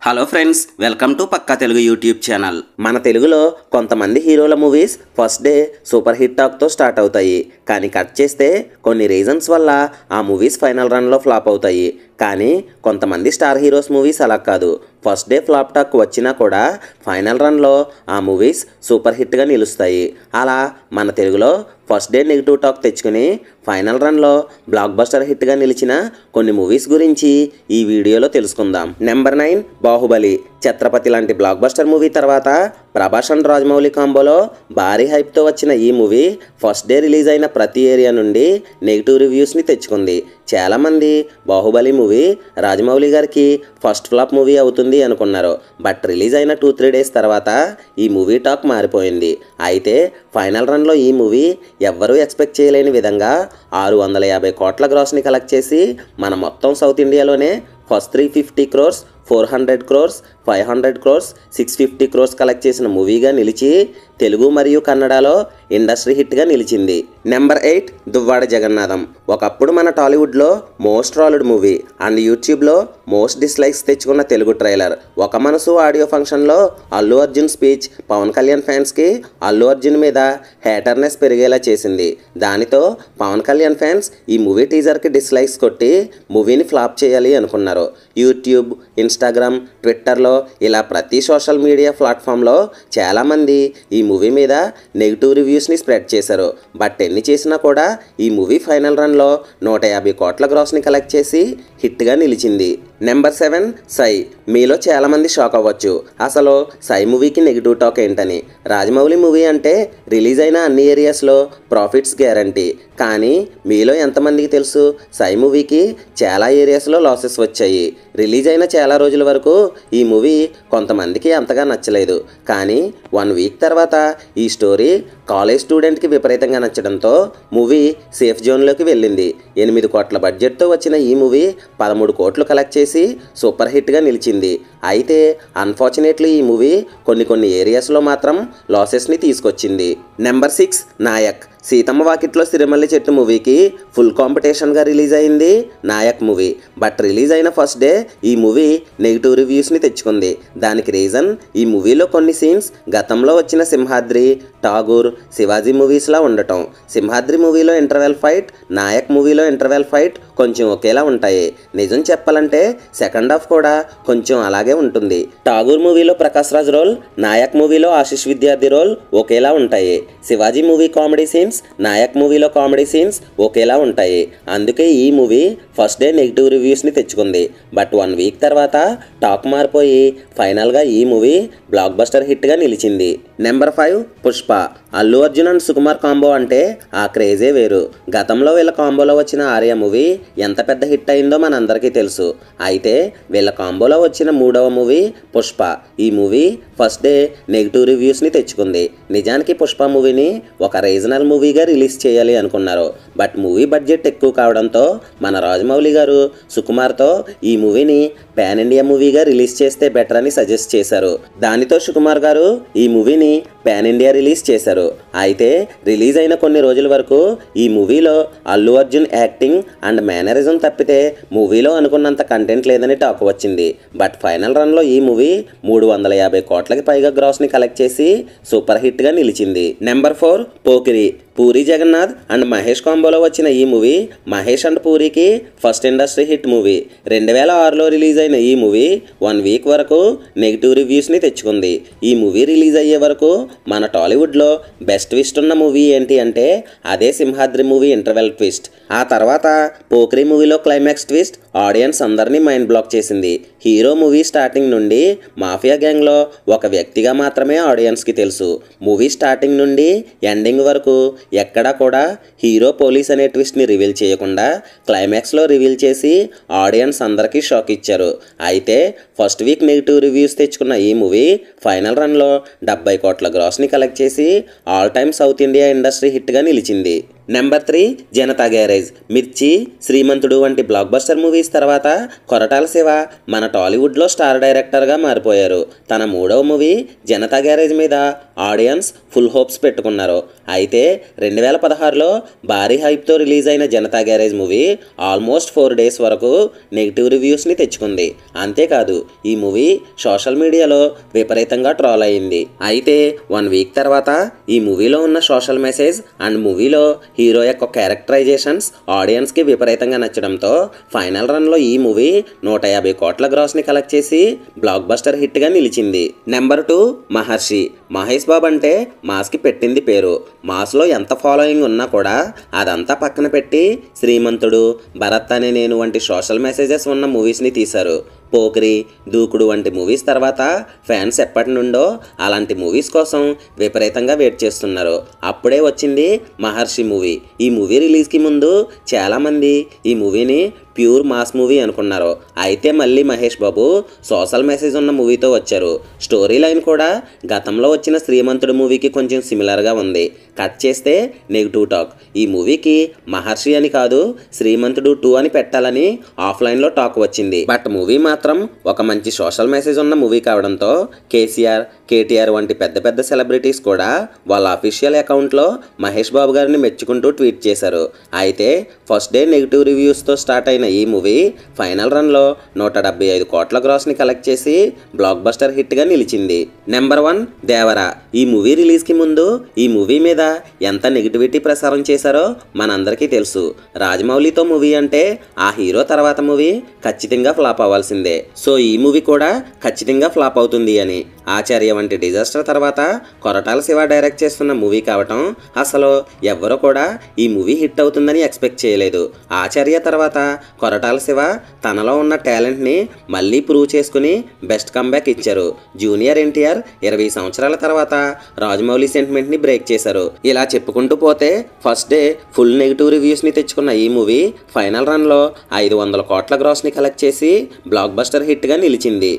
Hello friends, welcome to Pakka Telugu YouTube channel. మన తెలుగులో కొంతమంది హీరోల movies first day super hit టాక్తో స్టార్ట్ అవుతాయి. కానీ కట్ చేస్తే కొన్ని రీజన్స్ వల్ల ఆ మూవీస్ ఫైనల్ రన్లో ఫ్లాప్ అవుతాయి. కానీ కొంతమంది స్టార్ హీరోస్ మూవీస్ అలా కాదు. ఫస్ట్ డే ఫ్లాప్ టాక్ వచ్చినా కూడా ఫైనల్ రన్లో ఆ మూవీస్ సూపర్ హిట్గా నిలుస్తాయి. అలా మన తెలుగులో ఫస్ట్ డే నెగిటివ్ టాక్ తెచ్చుకుని ఫైనల్ రన్లో బ్లాక్ బస్టర్ హిట్గా నిలిచిన కొన్ని మూవీస్ గురించి ఈ వీడియోలో తెలుసుకుందాం. నెంబర్ 9 బాహుబలి. ఛత్రపతి లాంటి బ్లాక్ బస్టర్ మూవీ తర్వాత ప్రభాస్ అండ్ రాజమౌళి కాంబోలో భారీ హైప్తో వచ్చిన ఈ మూవీ ఫస్ట్ డే రిలీజ్ అయిన ప్రతి ఏరియా నుండి నెగిటివ్ రివ్యూస్ని తెచ్చుకుంది. చాలామంది బాహుబలి మూవీ రాజమౌళి గారికి ఫస్ట్ ఫ్లాప్ మూవీ అవుతుంది అనుకున్నారు. బట్ రిలీజ్ అయిన 2-3 డేస్ తర్వాత ఈ మూవీ టాక్ మారిపోయింది. అయితే ఫైనల్ రన్లో ఈ మూవీ ఎవ్వరూ ఎక్స్పెక్ట్ చేయలేని విధంగా 650 కోట్ల గ్రాస్ని కలెక్ట్ చేసి మన మొత్తం సౌత్ ఇండియాలోనే first 350 crores, 400 crores, 500 crores, 650 crores collect చేసిన మూవీగా నిలిచి తెలుగు మరియు కన్నడలో ఇండస్ట్రీ హిట్గా నిలిచింది. నెంబర్ 8 దువ్వాడ జగన్నాథం. ఒకప్పుడు మన టాలీవుడ్లో మోస్ట్ ట్రాల్డ్ మూవీ అండ్ యూట్యూబ్లో మోస్ట్ డిస్లైక్స్ తెచ్చుకున్న తెలుగు ట్రైలర్. ఒక మనసు ఆడియో ఫంక్షన్లో అల్లు అర్జున్ స్పీచ్ పవన్ కళ్యాణ్ ఫ్యాన్స్కి అల్లు అర్జున్ మీద హేటర్నెస్ పెరిగేలా చేసింది. దానితో పవన్ కళ్యాణ్ ఫ్యాన్స్ ఈ మూవీ టీజర్కి డిస్లైక్స్ కొట్టి మూవీని ఫ్లాప్ చేయాలి అనుకున్నారు. యూట్యూబ్, ఇన్స్టాగ్రామ్, ట్విట్టర్లో ఇలా ప్రతి సోషల్ మీడియా ప్లాట్ఫామ్లో చాలామంది ఈ మూవీ మీద నెగిటివ్ రివ్యూస్ని స్ప్రెడ్ చేశారు. బట్ ఎన్ని చేసినా కూడా ఈ మూవీ ఫైనల్ రన్లో 150 కోట్ల గ్రాస్ని కలెక్ట్ చేసి హిట్గా నిలిచింది. నెంబర్ 7 సై. మీలో చాలామంది షాక్ అవ్వచ్చు అసలు సై మూవీకి నెగిటివ్ టాక్ ఏంటని. రాజమౌళి మూవీ అంటే రిలీజ్ అయిన అన్ని ఏరియాస్లో ప్రాఫిట్స్ గ్యారంటీ. కానీ మీలో ఎంతమందికి తెలుసు సై మూవీకి చాలా ఏరియాస్లో లాసెస్ వచ్చాయి. రిలీజ్ అయిన చాలా రోజుల వరకు ఈ మూవీ కొంతమందికి అంతగా నచ్చలేదు. కానీ 1 వీక్ తర్వాత ఈ స్టోరీ కాలేజ్ స్టూడెంట్కి విపరీతంగా నచ్చడంతో మూవీ సేఫ్ జోన్లోకి వెళ్ళింది. 8 కోట్ల బడ్జెట్తో వచ్చిన ఈ మూవీ 13 కోట్లు కలెక్ట్ చేసి సూపర్ హిట్గా నిలిచింది. అయితే అన్ఫార్చునేట్లీ ఈ మూవీ కొన్ని ఏరియాస్లో మాత్రం లాసెస్ని తీసుకొచ్చింది. నెంబర్ 6 నాయక్. సీతమ్మ వాకిట్లో సిరిమల్లి చెట్టు మూవీకి ఫుల్ కాంపిటీషన్గా రిలీజ్ అయింది నాయక్ మూవీ. బట్ రిలీజ్ అయిన ఫస్ట్ డే ఈ మూవీ నెగిటివ్ రివ్యూస్ని తెచ్చుకుంది. దానికి రీజన్ ఈ మూవీలో కొన్ని సీన్స్ గతంలో వచ్చిన సింహాద్రి, ఠాగూర్, శివాజీ మూవీస్లా ఉండటం. సింహాద్రి మూవీలో ఇంటర్వెల్ ఫైట్, నాయక్ మూవీలో ఇంటర్వెల్ ఫైట్ కొంచెం ఒకేలా ఉంటాయి. నిజం చెప్పాలంటే సెకండ్ హాఫ్ కూడా కొంచెం అలాగే ఉంటుంది. ఠాగూర్ మూవీలో ప్రకాష్ రాజ్ రోల్, నాయక్ మూవీలో ఆశిష్ విద్యార్థి రోల్ ఒకేలా ఉంటాయి. Shivaji movie comedy scenes, Nayak మూవీలో కామెడీ సీన్స్ ఒకేలా ఉంటాయి. అందుకే ఈ మూవీ ఫస్ట్ డే నెగిటివ్ రివ్యూస్ని తెచ్చుకుంది. బట్ 1 వీక్ తర్వాత టాక్ మారిపోయి ఫైనల్గా ఈ మూవీ బ్లాక్ బస్టర్ హిట్గా నిలిచింది. Number 5 Pushpa. Allu Arjun and Sukumar combo అంటే ఆ క్రేజే వేరు. గతంలో వీళ్ళ కాంబోలో వచ్చిన ఆర్య మూవీ ఎంత పెద్ద హిట్ అయిందో మనందరికీ తెలుసు. అయితే వీళ్ళ కాంబోలో వచ్చిన 3వ మూవీ పుష్ప. ఈ మూవీ ఫస్ట్ డే నెగిటివ్ రివ్యూస్ని తెచ్చుకుంది. నిజానికి పుష్ప మూవీని ఒక రీజనల్ మూవీగా రిలీజ్ చేయాలి అనుకున్నారు. బట్ మూవీ బడ్జెట్ ఎక్కువ కావడంతో మన రాజమౌళి గారు సుకుమార్తో ఈ మూవీని పాన్ ఇండియా మూవీగా రిలీజ్ చేస్తే బెటర్ అని సజెస్ట్ చేశారు. దానితో సుకుమార్ గారు ఈ మూవీని పాన్ ఇండియా రిలీజ్ చేశారు. అయితే రిలీజ్ అయిన కొన్ని రోజుల వరకు ఈ మూవీలో Allu Arjun acting and mannerism తప్పితే మూవీలో అనుకున్నంత కంటెంట్ లేదని టాక్ వచ్చింది. బట్ ఫైనల్ రన్లో ఈ మూవీ 350 కోట్లకి పైగా గ్రాస్ని కలెక్ట్ చేసి సూపర్ హిట్గా నిలిచింది. నెంబర్ 4 పోకిరి. పూరి జగన్నాథ్ అండ్ మహేష్ కాంబోలో వచ్చిన ఈ మూవీ మహేష్ అండ్ పూరికి ఫస్ట్ ఇండస్ట్రీ హిట్ మూవీ. 2006లో రిలీజ్ అయిన ఈ మూవీ 1 వీక్ వరకు నెగిటివ్ రివ్యూస్ని తెచ్చుకుంది. ఈ మూవీ రిలీజ్ అయ్యే వరకు మన టాలీవుడ్లో బెస్ట్ ట్విస్ట్ ఉన్న మూవీ ఏంటి అంటే అదే సింహాద్రి మూవీ ఇంటర్వెల్ ట్విస్ట్. ఆ తర్వాత పోకిరి మూవీలో క్లైమాక్స్ ట్విస్ట్ ఆడియన్స్ అందరినీ మైండ్ బ్లాక్ చేసింది. హీరో మూవీ స్టార్టింగ్ నుండి మాఫియా గ్యాంగ్లో ఒక వ్యక్తిగా మాత్రమే ఆడియన్స్కి తెలుసు. మూవీ స్టార్టింగ్ నుండి ఎండింగ్ వరకు ఎక్కడా కూడా హీరో పోలీస్ అనే ట్విస్ట్ని రివీల్ చేయకుండా క్లైమాక్స్లో రివీల్ చేసి ఆడియన్స్ అందరికీ షాక్ ఇచ్చారు. అయితే ఫస్ట్ వీక్ నెగిటివ్ రివ్యూస్ తెచ్చుకున్న ఈ మూవీ ఫైనల్ రన్లో 70 కోట్ల గ్రాస్ని కలెక్ట్ చేసి all time south India industry హిట్గా నిలిచింది. Number 3 Janatha Garage. మిర్చి, శ్రీమంతుడు వంటి బ్లాక్ బస్టర్ మూవీస్ తర్వాత కొరటాల శివ మన టాలీవుడ్లో స్టార్ డైరెక్టర్గా మారిపోయారు. తన 3వ మూవీ జనతా గ్యారేజ్ మీద ఆడియన్స్ ఫుల్ హోప్స్ పెట్టుకున్నారు. అయితే 2016లో భారీ హైప్తో రిలీజ్ అయిన Janata garage movie almost 4 days వరకు నెగిటివ్ రివ్యూస్ని తెచ్చుకుంది. అంతేకాదు ఈ మూవీ సోషల్ మీడియాలో విపరీతంగా ట్రోల్ అయింది. అయితే 1 వీక్ తర్వాత ఈ మూవీలో ఉన్న సోషల్ మెసేజ్ అండ్ మూవీలో హీరో యొక్క క్యారెక్టరైజేషన్స్ ఆడియన్స్కి విపరీతంగా నచ్చడంతో ఫైనల్ రన్లో ఈ మూవీ 150 కోట్ల గ్రాస్ని కలెక్ట్ చేసి బ్లాక్ బస్టర్ హిట్గా నిలిచింది. నెంబర్ 2 మహర్షి. మహేష్ బాబు అంటే మాస్కి పెట్టింది పేరు. మాస్లో ఎంత ఫాలోయింగ్ ఉన్నా కూడా అదంతా పక్కన పెట్టి శ్రీమంతుడు, భరత్ అనే నేను వంటి సోషల్ మెసేజెస్ ఉన్న మూవీస్ని తీశారు. పోకిరి, దూకుడు వంటి మూవీస్ తర్వాత ఫ్యాన్స్ ఎప్పటి నుండో అలాంటి మూవీస్ కోసం విపరీతంగా వెయిట్ చేస్తున్నారు. అప్పుడే వచ్చింది మహర్షి మూవీ. ఈ మూవీ రిలీజ్కి ముందు చాలామంది ఈ మూవీని ప్యూర్ మాస్ మూవీ అనుకున్నారు. అయితే మళ్ళీ మహేష్ బాబు సోషల్ మెసేజ్ ఉన్న మూవీతో వచ్చారు. స్టోరీ లైన్ కూడా గతంలో వచ్చిన శ్రీమంతుడు మూవీకి కొంచెం సిమిలర్గా ఉంది. కట్ చేస్తే నెగిటివ్ టాక్. ఈ మూవీకి మహర్షి అని కాదు శ్రీమంతుడు 2 అని పెట్టాలని ఆఫ్లైన్లో టాక్ వచ్చింది. బట్ మూవీ మాత్రం ఒక మంచి సోషల్ మెసేజ్ ఉన్న మూవీ కావడంతో కేసీఆర్, కేటీఆర్ వంటి పెద్ద పెద్ద సెలబ్రిటీస్ కూడా వాళ్ళ అఫీషియల్ అకౌంట్లో మహేష్ బాబు గారిని మెచ్చుకుంటూ ట్వీట్ చేశారు. అయితే ఫస్ట్ డే నెగిటివ్ రివ్యూస్తో స్టార్ట్ అయిన ఈ మూవీ ఫైనల్ రన్లో 175 కోట్ల గ్రాస్ని కలెక్ట్ చేసి బ్లాక్ బస్టర్ హిట్గా నిలిచింది. నెంబర్ 1 దేవరా. ఈ మూవీ రిలీజ్కి ముందు ఈ మూవీ మీద ఎంత నెగిటివిటీ ప్రసారం చేశారో మనందరికీ తెలుసు. రాజమౌళితో మూవీ అంటే ఆ హీరో తర్వాత మూవీ ఖచ్చితంగా ఫ్లాప్ అవ్వాల్సిందే. సో ఈ మూవీ కూడా ఖచ్చితంగా ఫ్లాప్ అవుతుంది అని. ఆచార్య వంటి డిజాస్టర్ తర్వాత కొరటాల శివ డైరెక్ట్ చేస్తున్న మూవీ కావటం అసలు ఎవ్వరూ కూడా ఈ మూవీ హిట్ అవుతుందని ఎక్స్పెక్ట్ చేయలేదు. ఆచార్య తర్వాత కొరటాల శివ తనలో ఉన్న టాలెంట్ని మళ్ళీ ప్రూవ్ చేసుకుని బెస్ట్ కంబ్యాక్ ఇచ్చారు. జూనియర్ ఎన్టీఆర్ 20 సంవత్సరాల తర్వాత రాజమౌళి సెంటిమెంట్ని బ్రేక్ చేశారు. ఇలా చెప్పుకుంటూ పోతే ఫస్ట్ డే ఫుల్ నెగిటివ్ రివ్యూస్ని తెచ్చుకున్న ఈ మూవీ ఫైనల్ రన్లో 500 కోట్ల గ్రాస్ని కలెక్ట్ చేసి బ్లాక్ బస్టర్ హిట్గా నిలిచింది.